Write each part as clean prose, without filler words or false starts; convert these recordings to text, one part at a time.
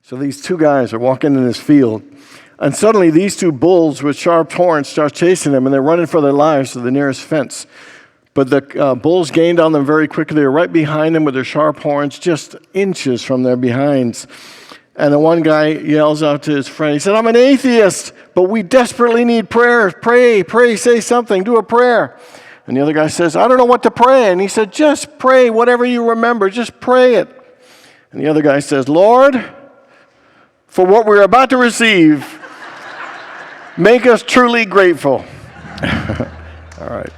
So these two guys are walking in this field, and suddenly these two bulls with sharp horns start chasing them, and they're running for their lives to the nearest fence. But the bulls gained on them very quickly. They're right behind them with their sharp horns, just inches from their behinds. And the one guy yells out to his friend, he said, "I'm an atheist, but we desperately need prayer. Pray, say something, do a prayer." And the other guy says, "I don't know what to pray." And he said, "Just pray whatever you remember, just pray it." And the other guy says, "Lord, for what we're about to receive, make us truly grateful." All right.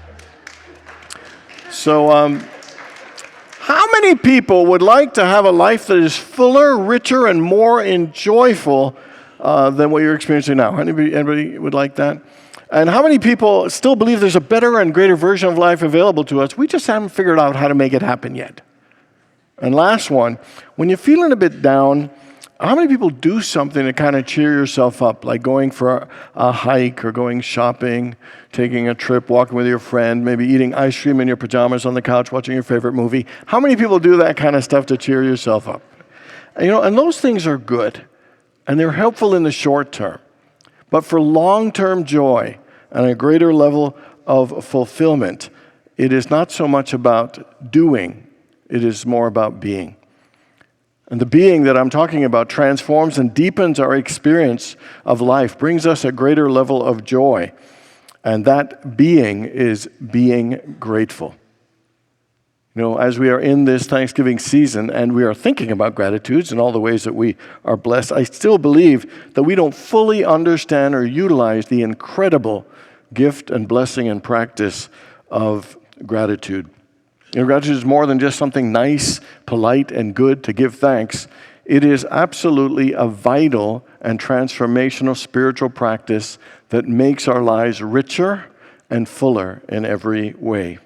So, how many people would like to have a life that is fuller, richer, and more enjoyable than what you're experiencing now? Anybody would like that? And how many people still believe there's a better and greater version of life available to us? We just haven't figured out how to make it happen yet. And last one, when you're feeling a bit down, how many people do something to kind of cheer yourself up, like going for a hike or going shopping, taking a trip, walking with your friend, maybe eating ice cream in your pajamas on the couch, watching your favorite movie? How many people do that kind of stuff to cheer yourself up? And those things are good, and they're helpful in the short term. But for long-term joy and a greater level of fulfillment, it is not so much about doing, it is more about being. And the being that I'm talking about transforms and deepens our experience of life, brings us a greater level of joy. And that being is being grateful. As we are in this Thanksgiving season and we are thinking about gratitudes and all the ways that we are blessed, I still believe that we don't fully understand or utilize the incredible gift and blessing and practice of gratitude. Gratitude is more than just something nice, polite, and good to give thanks. It is absolutely a vital and transformational spiritual practice that makes our lives richer and fuller in every way.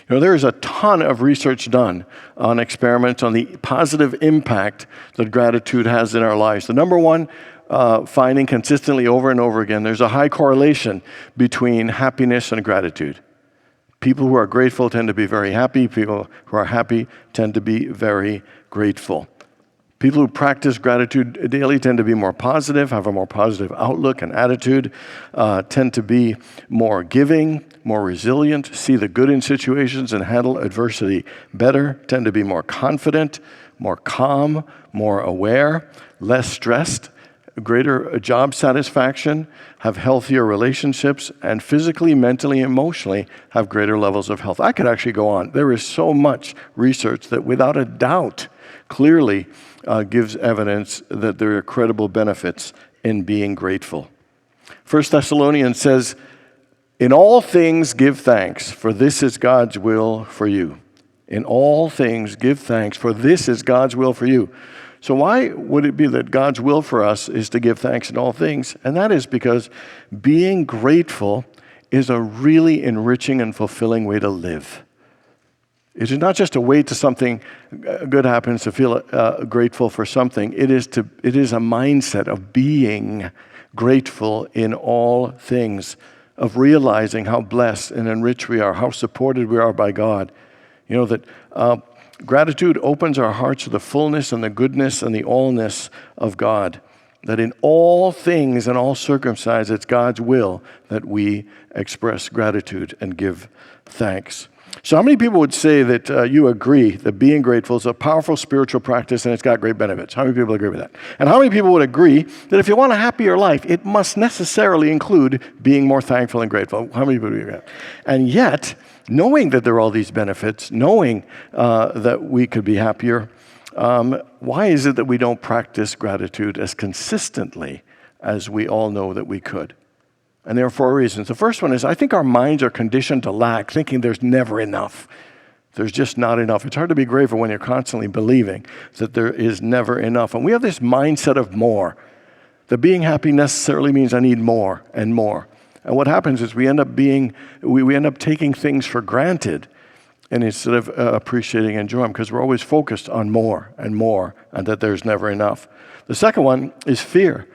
There is a ton of research done on experiments on the positive impact that gratitude has in our lives. The number one finding consistently over and over again, there's a high correlation between happiness and gratitude. People who are grateful tend to be very happy. People who are happy tend to be very grateful. People who practice gratitude daily tend to be more positive, have a more positive outlook and attitude, tend to be more giving, more resilient, see the good in situations and handle adversity better, tend to be more confident, more calm, more aware, less stressed, greater job satisfaction, have healthier relationships, and physically, mentally, emotionally have greater levels of health. I could actually go on. There is so much research that without a doubt clearly gives evidence that there are credible benefits in being grateful. 1 Thessalonians says, "In all things give thanks, for this is God's will for you." In all things give thanks, for this is God's will for you. So why would it be that God's will for us is to give thanks in all things? And that is because being grateful is a really enriching and fulfilling way to live. It is not just a way to something good happens to feel grateful for something. It is a mindset of being grateful in all things, of realizing how blessed and enriched we are, how supported we are by God. Gratitude opens our hearts to the fullness and the goodness and the allness of God. That in all things and all circumstances, it's God's will that we express gratitude and give thanks. So how many people would say that you agree that being grateful is a powerful spiritual practice and it's got great benefits? How many people agree with that? And how many people would agree that if you want a happier life, it must necessarily include being more thankful and grateful? How many people agree with that? And yet, knowing that there are all these benefits, knowing that we could be happier, why is it that we don't practice gratitude as consistently as we all know that we could? And there are 4 reasons. The first one is I think our minds are conditioned to lack, thinking there's never enough. There's just not enough. It's hard to be grateful when you're constantly believing that there is never enough. And we have this mindset of more. That being happy necessarily means I need more and more. And what happens is we end up taking things for granted, and instead of appreciating and enjoying them, because we're always focused on more, and that there's never enough. The second one is fear.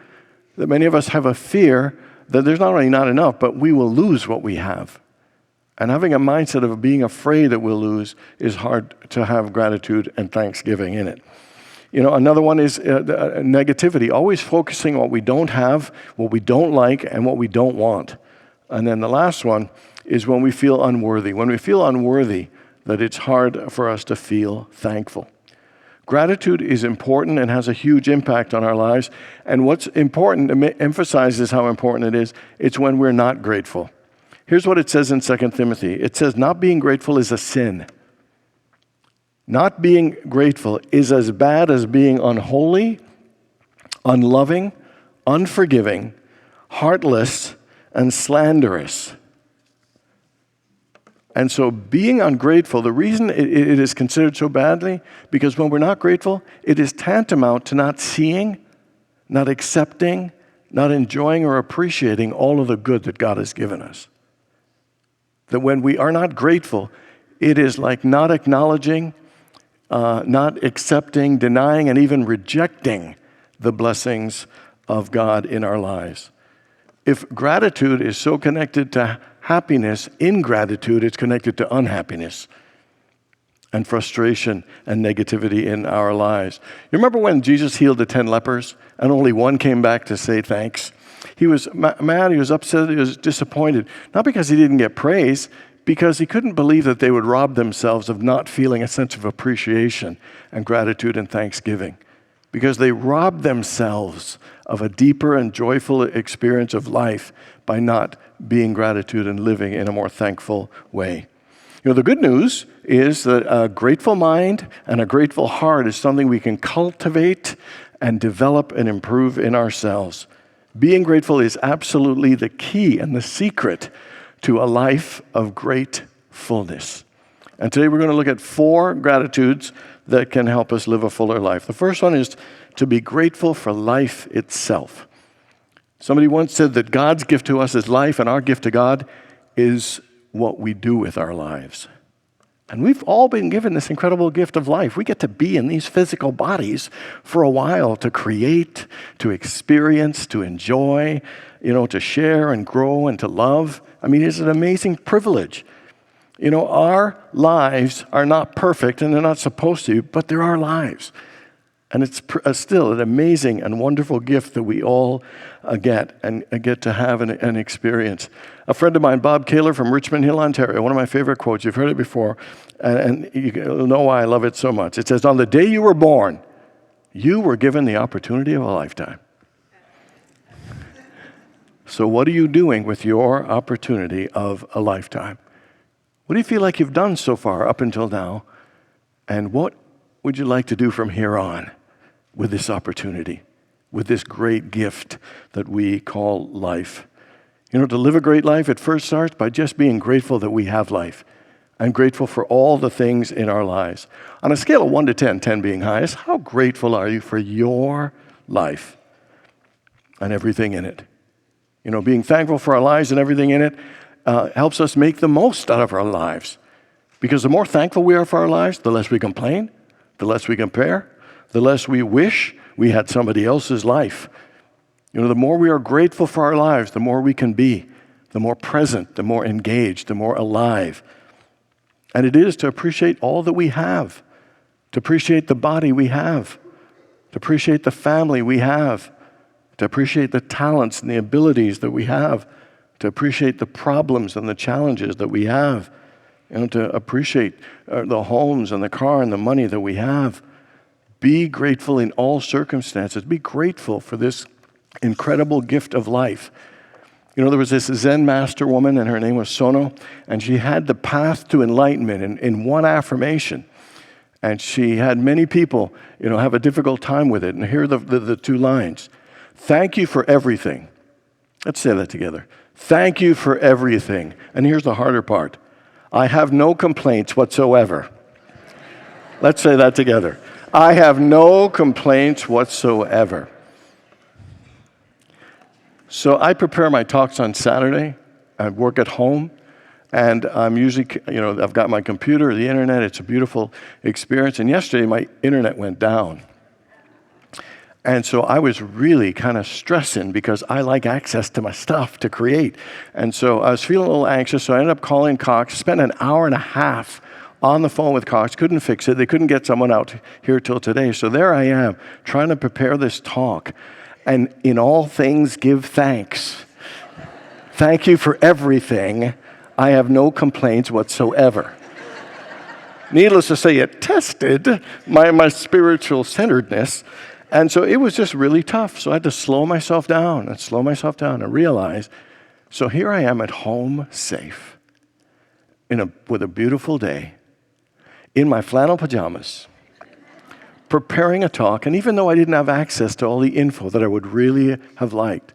That many of us have a fear that there's not only not enough, but we will lose what we have. And having a mindset of being afraid that we'll lose is hard to have gratitude and thanksgiving in it. Another one is negativity, always focusing on what we don't have, what we don't like, and what we don't want. And then the last one is when we feel unworthy. When we feel unworthy, that it's hard for us to feel thankful. Gratitude is important and has a huge impact on our lives. And what's important, emphasizes how important it is, it's when we're not grateful. Here's what it says in 2 Timothy. It says, not being grateful is a sin. Not being grateful is as bad as being unholy, unloving, unforgiving, heartless, and slanderous. And so being ungrateful, the reason it is considered so badly, because when we're not grateful, it is tantamount to not seeing, not accepting, not enjoying or appreciating all of the good that God has given us. That when we are not grateful, it is like not acknowledging, not accepting, denying, and even rejecting the blessings of God in our lives. If gratitude is so connected to happiness, ingratitude is connected to unhappiness and frustration and negativity in our lives. You remember when Jesus healed the 10 lepers and only one came back to say thanks? He was mad, he was upset, he was disappointed. Not because he didn't get praise, because he couldn't believe that they would rob themselves of not feeling a sense of appreciation and gratitude and thanksgiving. Because they robbed themselves of a deeper and joyful experience of life by not being gratitude and living in a more thankful way. The good news is that a grateful mind and a grateful heart is something we can cultivate and develop and improve in ourselves. Being grateful is absolutely the key and the secret to a life of great fullness. And today we're going to look at 4 gratitudes that can help us live a fuller life. The first one is to be grateful for life itself. Somebody once said that God's gift to us is life, and our gift to God is what we do with our lives. And we've all been given this incredible gift of life. We get to be in these physical bodies for a while, to create, to experience, to enjoy, to share and grow and to love. I mean, it's an amazing privilege. Our lives are not perfect, and they're not supposed to, but they're our lives. And it's still an amazing and wonderful gift that we all get to have and experience. A friend of mine, Bob Kaler from Richmond Hill, Ontario, one of my favorite quotes, you've heard it before, and you'll know why I love it so much. It says, on the day you were born, you were given the opportunity of a lifetime. So what are you doing with your opportunity of a lifetime? What do you feel like you've done so far up until now? And what would you like to do from here on with this opportunity, with this great gift that we call life? To live a great life, it first starts by just being grateful that we have life and grateful for all the things in our lives. On a scale of 1 to 10, 10 being highest, how grateful are you for your life and everything in it? Being thankful for our lives and everything in it helps us make the most out of our lives. Because the more thankful we are for our lives, the less we complain, the less we compare, the less we wish we had somebody else's life. The more we are grateful for our lives, the more we can be, the more present, the more engaged, the more alive. And it is to appreciate all that we have, to appreciate the body we have, to appreciate the family we have, to appreciate the talents and the abilities that we have, to appreciate the problems and the challenges that we have, to appreciate the homes and the car and the money that we have. Be grateful in all circumstances. Be grateful for this incredible gift of life. There was this Zen master woman, and her name was Sono, and she had the path to enlightenment in one affirmation. And she had many people, have a difficult time with it. And here are the 2 lines. Thank you for everything. Let's say that together. Thank you for everything. And here's the harder part. I have no complaints whatsoever. Let's say that together. I have no complaints whatsoever. So I prepare my talks on Saturday. I work at home, and I'm usually, I've got my computer, the internet. It's a beautiful experience. And yesterday, my internet went down. And so I was really kind of stressing because I like access to my stuff to create. And so I was feeling a little anxious, so I ended up calling Cox, spent an hour and a half on the phone with Cox, couldn't fix it. They couldn't get someone out here till today. So there I am, trying to prepare this talk. And in all things, give thanks. Thank you for everything. I have no complaints whatsoever. Needless to say, it tested my spiritual centeredness. And so it was just really tough. So I had to slow myself down and realize, so here I am at home safe with a beautiful day in my flannel pajamas, preparing a talk. And even though I didn't have access to all the info that I would really have liked,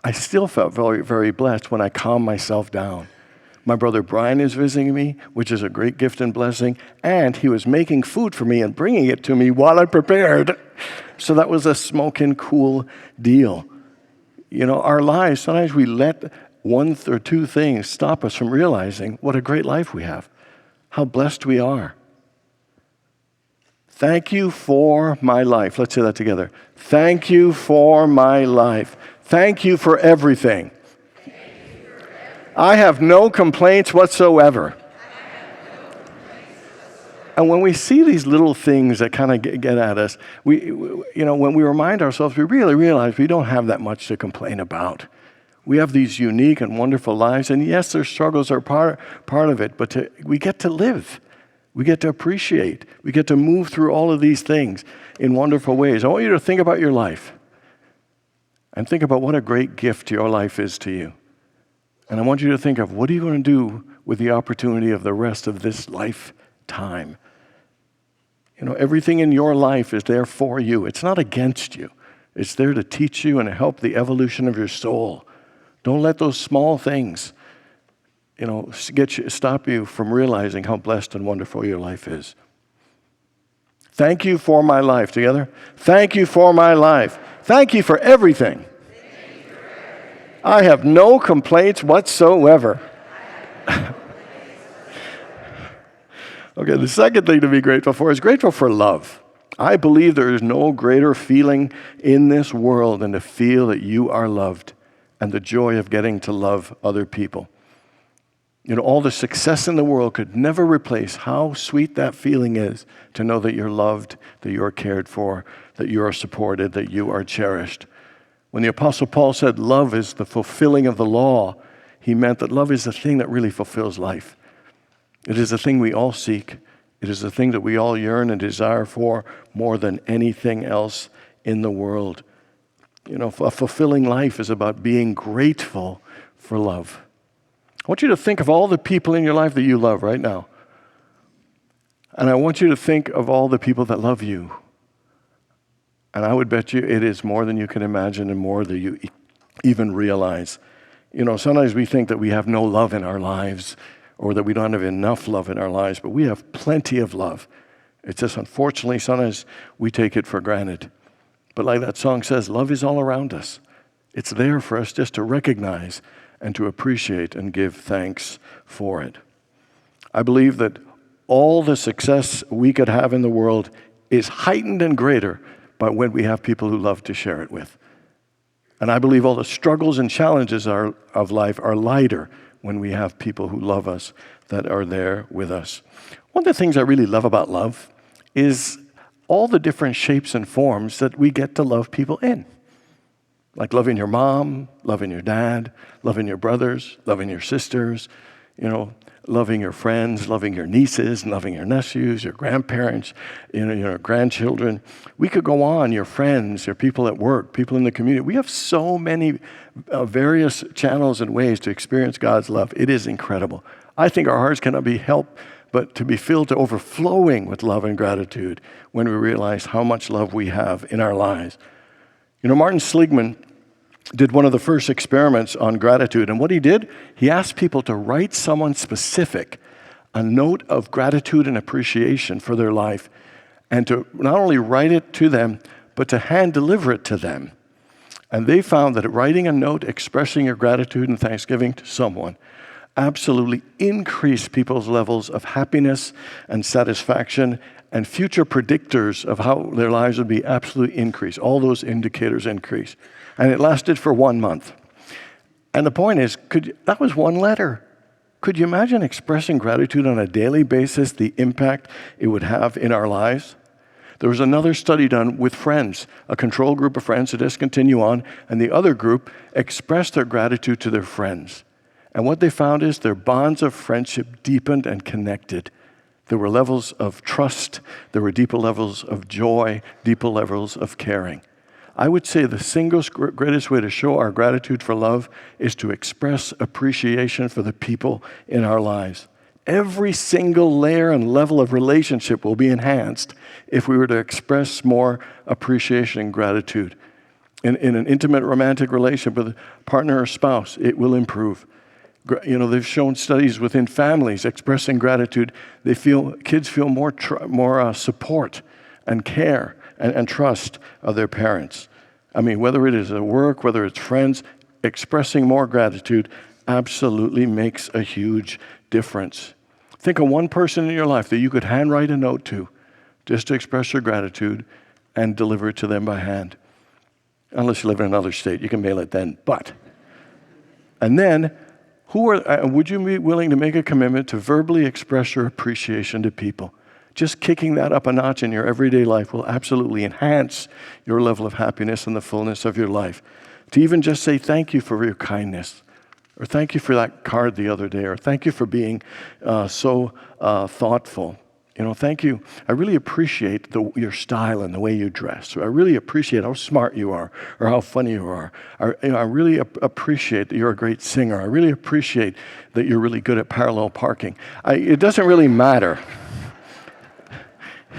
I still felt very, very blessed when I calmed myself down. My brother Brian is visiting me, which is a great gift and blessing, and he was making food for me and bringing it to me while I prepared. So that was a smoking cool deal. You know, our lives, sometimes we let one or two things stop us from realizing what a great life we have, how blessed we are. Thank you for my life. Let's say that together. Thank you for my life. Thank you for everything. I have no complaints whatsoever. And when we see these little things that kind of get at us, when we remind ourselves, we really realize we don't have that much to complain about. We have these unique and wonderful lives, and yes, their struggles are part of it, but we get to live. We get to appreciate. We get to move through all of these things in wonderful ways. I want you to think about your life and think about what a great gift your life is to you. And I want you to think of, what are you going to do with the opportunity of the rest of this lifetime? You know, everything in your life is there for you. It's not against you. It's there to teach you and to help the evolution of your soul. Don't let those small things, stop you from realizing how blessed and wonderful your life is. Thank you for my life. Together? Thank you for my life. Thank you for everything. I have no complaints whatsoever. Okay, the second thing to be grateful for is grateful for love. I believe there is no greater feeling in this world than to feel that you are loved and the joy of getting to love other people. You know, all the success in the world could never replace how sweet that feeling is to know that you're loved, that you are cared for, that you are supported, that you are cherished. When the Apostle Paul said love is the fulfilling of the law, he meant that love is the thing that really fulfills life. It is the thing we all seek. It is the thing that we all yearn and desire for more than anything else in the world. You know, a fulfilling life is about being grateful for love. I want you to think of all the people in your life that you love right now. And I want you to think of all the people that love you. And I would bet you it is more than you can imagine and more than you even realize. You know, sometimes we think that we have no love in our lives or that we don't have enough love in our lives, but we have plenty of love. It's just unfortunately sometimes we take it for granted. But like that song says, love is all around us. It's there for us just to recognize and to appreciate and give thanks for it. I believe that all the success we could have in the world is heightened and greater by when we have people who love to share it with. And I believe all the struggles and challenges of life are lighter when we have people who love us that are there with us. One of the things I really love about love is all the different shapes and forms that we get to love people in. Like loving your mom, loving your dad, loving your brothers, loving your sisters, loving your friends, loving your nieces, loving your nephews, your grandparents, your grandchildren. We could go on, your friends, your people at work, people in the community. We have so many various channels and ways to experience God's love. It is incredible. I think our hearts cannot be helped but to be filled to overflowing with love and gratitude when we realize how much love we have in our lives. You know, Martin Seligman did one of the first experiments on gratitude. And what he did, he asked people to write someone specific a note of gratitude and appreciation for their life, and to not only write it to them, but to hand deliver it to them. And they found that writing a note expressing your gratitude and thanksgiving to someone absolutely increased people's levels of happiness and satisfaction, and future predictors of how their lives would be absolutely increased. All those indicators increase. And it lasted for 1 month. And the point is, that was one letter. Could you imagine expressing gratitude on a daily basis, the impact it would have in our lives? There was another study done with friends, a control group of friends to just continue on, and the other group expressed their gratitude to their friends. And what they found is their bonds of friendship deepened and connected. There were levels of trust, there were deeper levels of joy, deeper levels of caring. I would say the single greatest way to show our gratitude for love is to express appreciation for the people in our lives. Every single layer and level of relationship will be enhanced if we were to express more appreciation and gratitude. In an intimate romantic relationship with a partner or spouse, it will improve. They've shown studies within families expressing gratitude. Kids feel more support and care and trust of their parents. I mean, whether it is at work, whether it's friends, expressing more gratitude absolutely makes a huge difference. Think of one person in your life that you could handwrite a note to just to express your gratitude and deliver it to them by hand. Unless you live in another state, you can mail it then. And then, would you be willing to make a commitment to verbally express your appreciation to people? Just kicking that up a notch in your everyday life will absolutely enhance your level of happiness and the fullness of your life. To even just say thank you for your kindness, or thank you for that card the other day, or thank you for being so thoughtful. Thank you. I really appreciate your style and the way you dress. I really appreciate how smart you are or how funny you are. I really appreciate that you're a great singer. I really appreciate that you're really good at parallel parking. It doesn't really matter.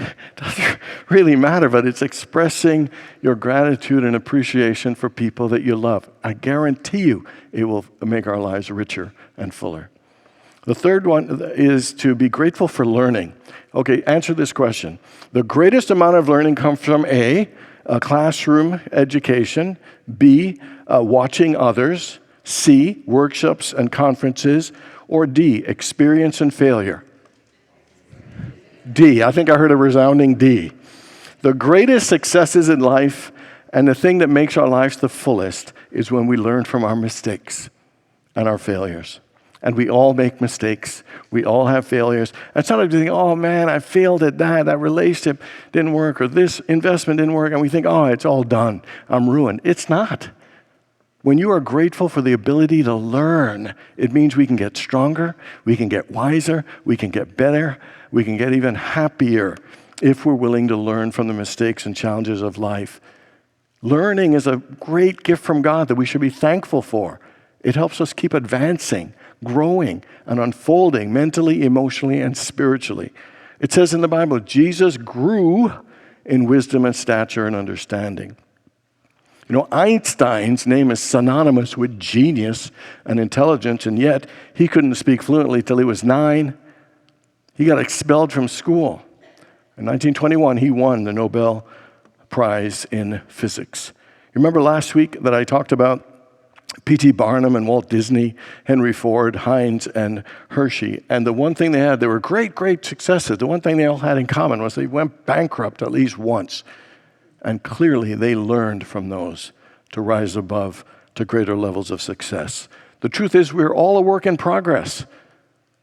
It doesn't really matter, but it's expressing your gratitude and appreciation for people that you love. I guarantee you it will make our lives richer and fuller. The third one is to be grateful for learning. Okay, answer this question. The greatest amount of learning comes from A, classroom education, B, watching others, C, workshops and conferences, or D, experience and failure. D, I think I heard a resounding D. The greatest successes in life and the thing that makes our lives the fullest is when we learn from our mistakes and our failures. And we all make mistakes. We all have failures. And sometimes we think, oh man, I failed at that relationship didn't work, or this investment didn't work, and we think, oh, it's all done. I'm ruined. It's not. When you are grateful for the ability to learn, it means we can get stronger, we can get wiser, we can get better, we can get even happier if we're willing to learn from the mistakes and challenges of life. Learning is a great gift from God that we should be thankful for. It helps us keep advancing, growing, and unfolding mentally, emotionally, and spiritually. It says in the Bible, Jesus grew in wisdom and stature and understanding. Einstein's name is synonymous with genius and intelligence, and yet he couldn't speak fluently till he was 9. He got expelled from school. In 1921, he won the Nobel Prize in Physics. You remember last week that I talked about P.T. Barnum and Walt Disney, Henry Ford, Heinz, and Hershey. And the one thing they were great, great successes. The one thing they all had in common was they went bankrupt at least once. And clearly they learned from those to rise above to greater levels of success. The truth is we're all a work in progress.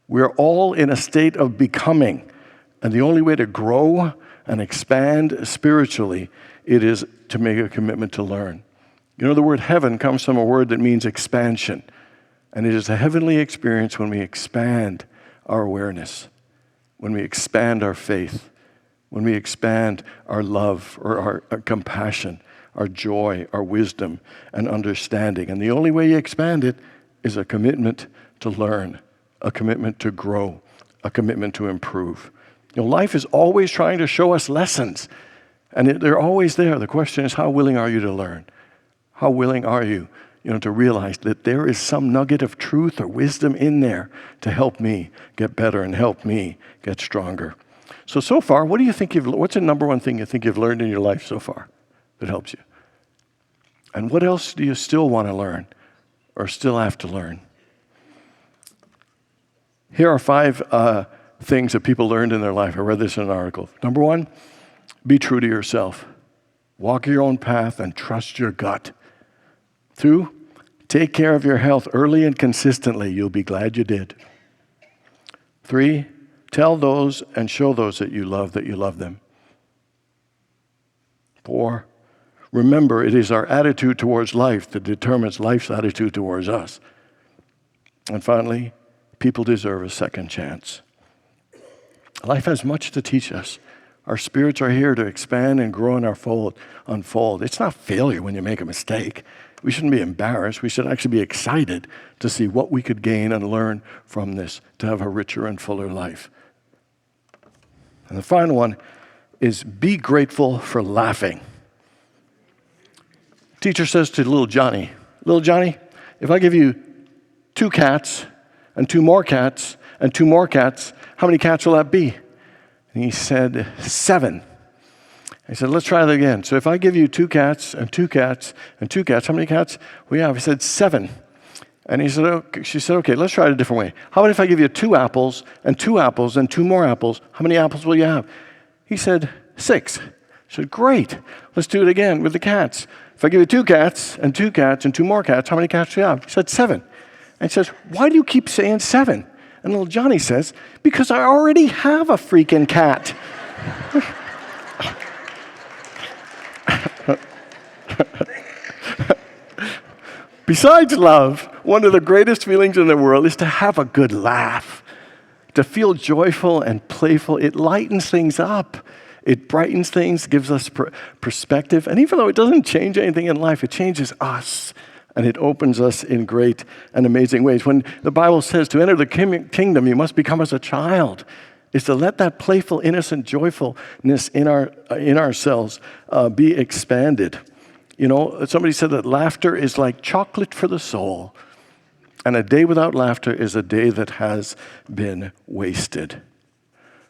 We're all in a state of becoming. And the only way to grow and expand spiritually, it is to make a commitment to learn. The word heaven comes from a word that means expansion. And it is a heavenly experience when we expand our awareness, when we expand our faith, when we expand our love or our compassion, our joy, our wisdom, and understanding. And the only way you expand it is a commitment to learn, a commitment to grow, a commitment to improve. Life is always trying to show us lessons, and they're always there. The question is, how willing are you to learn? How willing are you, to realize that there is some nugget of truth or wisdom in there to help me get better and help me get stronger? So far, what do you think what's the number one thing you think you've learned in your life so far that helps you? And what else do you still want to learn or still have to learn? Here are 5 things that people learned in their life. I read this in an article. Number 1, be true to yourself. Walk your own path and trust your gut. 2, take care of your health early and consistently. You'll be glad you did. 3, tell those and show those that you love them. 4, remember it is our attitude towards life that determines life's attitude towards us. And finally, people deserve a second chance. Life has much to teach us. Our spirits are here to expand and grow in our unfold. It's not failure when you make a mistake. We shouldn't be embarrassed. We should actually be excited to see what we could gain and learn from this to have a richer and fuller life. And the final one is be grateful for laughing. Teacher says to little Johnny, if I give you 2 cats and 2 more cats and 2 more cats, how many cats will that be? And he said, 7. He said, let's try that again. So if I give you 2 cats and 2 cats and 2 cats, how many cats? We have. He said, 7. And she said, okay, let's try it a different way. How about if I give you 2 apples and 2 apples and 2 more apples? How many apples will you have? He said, 6. She said, great. Let's do it again with the cats. If I give you 2 cats and 2 cats and 2 more cats, how many cats do you have? He said, 7. And he says, why do you keep saying 7? And little Johnny says, because I already have a freaking cat. Besides love, one of the greatest feelings in the world is to have a good laugh, to feel joyful and playful. It lightens things up. It brightens things, gives us perspective. And even though it doesn't change anything in life, it changes us. And it opens us in great and amazing ways. When the Bible says to enter the kingdom, you must become as a child, is to let that playful, innocent joyfulness in ourselves be expanded. You know, somebody said that laughter is like chocolate for the soul. And a day without laughter is a day that has been wasted.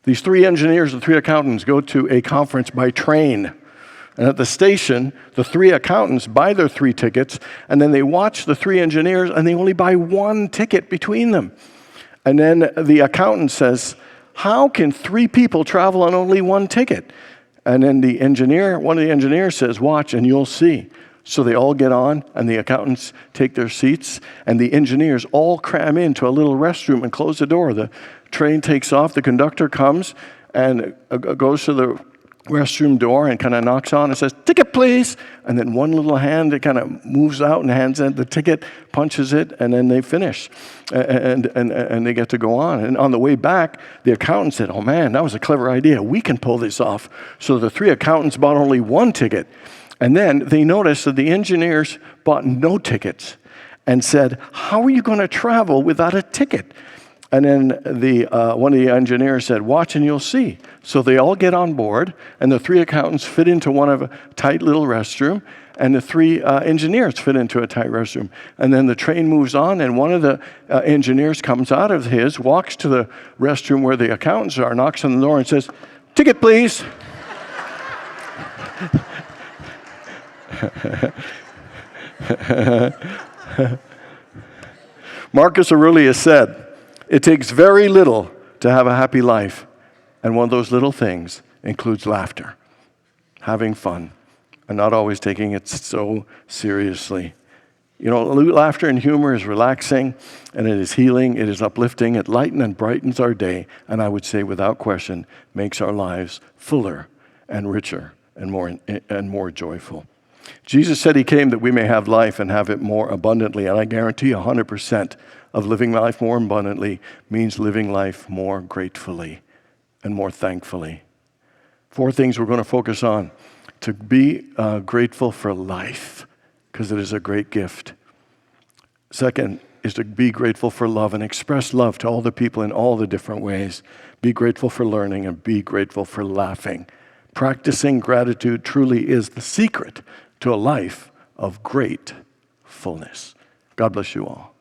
These 3 engineers and 3 accountants go to a conference by train. And at the station, the 3 accountants buy their 3 tickets, and then they watch the 3 engineers, and they only buy 1 ticket between them. And then the accountant says, how can 3 people travel on only 1 ticket? And then one of the engineers says, watch and you'll see. So they all get on, and the accountants take their seats, and the engineers all cram into a little restroom and close the door. The train takes off, the conductor comes and goes to the restroom door and kind of knocks on and says, ticket please. And then one little hand that kind of moves out and hands in the ticket, punches it, and then they finish. And they get to go on. And on the way back, the accountant said, oh man, that was a clever idea. We can pull this off. So the 3 accountants bought only 1 ticket. And then they noticed that the engineers bought no tickets and said, how are you going to travel without a ticket? And then one of the engineers said, watch and you'll see. So they all get on board, and the 3 accountants fit into one of a tight little restroom, and the 3 engineers fit into a tight restroom. And then the train moves on, and one of the engineers comes out of his, walks to the restroom where the accountants are, knocks on the door and says, ticket please. Marcus Aurelius said, it takes very little to have a happy life, and one of those little things includes laughter, having fun, and not always taking it so seriously. You know, laughter and humor is relaxing, and it is healing, it is uplifting, it lightens and brightens our day, and I would say without question, makes our lives fuller and richer and more joyful. Jesus said he came that we may have life and have it more abundantly, and I guarantee 100% of living life more abundantly means living life more gratefully and more thankfully. 4 things we're going to focus on. To be grateful for life, because it is a great gift. Second is to be grateful for love and express love to all the people in all the different ways. Be grateful for learning and be grateful for laughing. Practicing gratitude truly is the secret to a life of great fullness. God bless you all.